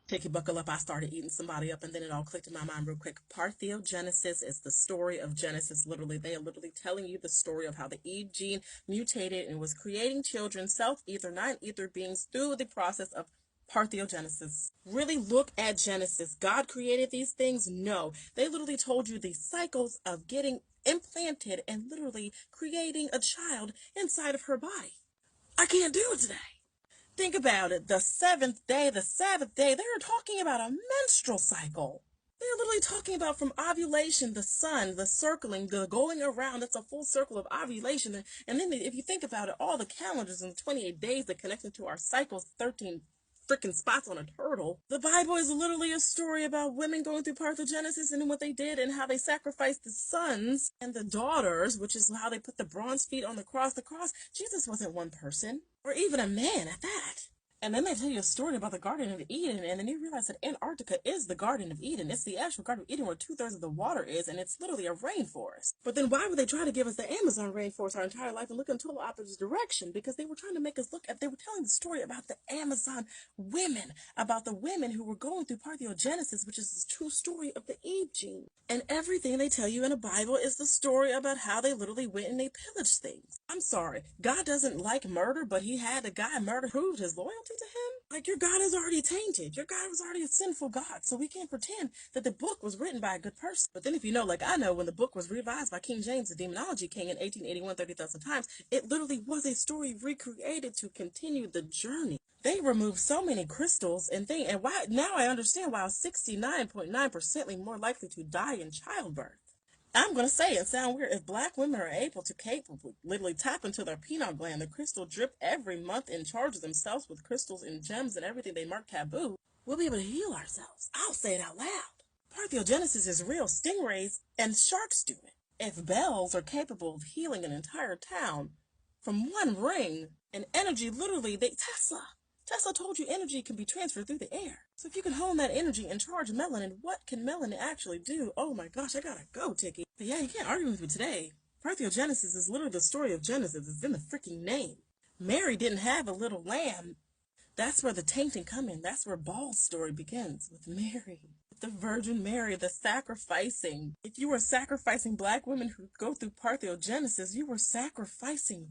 Take your buckle up. I started eating somebody up and then it all clicked in my mind real quick. Parthenogenesis is the story of Genesis. Literally, they are literally telling you the story of how the Eve gene mutated and was creating children, self-ether, non-ether beings through the process of Parthenogenesis. Really look at Genesis. God created these things? No. They literally told you the cycles of getting implanted and literally creating a child inside of her body. I can't do it today. Think about it. The seventh day, the Sabbath day, they're talking about a menstrual cycle. They're literally talking about from ovulation, the sun, the circling, the going around. It's a full circle of ovulation. And then if you think about it, all the calendars and the 28 days that connect into our cycles, 13 freaking spots on a turtle. The Bible is literally a story about women going through parthenogenesis and what they did and how they sacrificed the sons and the daughters, which is how they put the bronze feet on the cross. The cross, Jesus wasn't one person, or even a man at that. And then they tell you a story about the Garden of Eden, and then you realize that Antarctica is the Garden of Eden. It's the actual Garden of Eden where 2/3 of the water is, and it's literally a rainforest. But then why would they try to give us the Amazon rainforest our entire life and look in total opposite direction? Because they were trying to make us look at, they were telling the story about the Amazon women, about the women who were going through parthenogenesis, which is the true story of the Eve gene. And everything they tell you in the Bible is the story about how they literally went and they pillaged things. I'm sorry, God doesn't like murder, but he had a guy murder proved his loyalty to him? Like, your God is already tainted. Your God was already a sinful God, so we can't pretend that the book was written by a good person. But then if you know, like I know, when the book was revised by King James, the Demonology King, in 1881, 30,000 times, it literally was a story recreated to continue the journey. They removed so many crystals and things, and why now I understand why I was 69.9% more likely to die in childbirth. I'm going to say it sound weird. If black women are able to literally tap into their pineal gland, the crystal drip every month and charge themselves with crystals and gems and everything they mark taboo, we'll be able to heal ourselves. I'll say it out loud. Parthenogenesis is real. Stingrays and sharks do it. If bells are capable of healing an entire town from one ring, and energy literally, Tesla told you energy can be transferred through the air. So if you can hone that energy and charge melanin, what can melanin actually do? Oh my gosh, I gotta go, Tiki. But yeah, you can't argue with me today. Parthenogenesis is literally the story of Genesis. It's in the freaking name. Mary didn't have a little lamb. That's where the tainting come in. That's where Ball's story begins, with Mary. With the Virgin Mary, the sacrificing. If you were sacrificing black women who go through parthenogenesis, you were sacrificing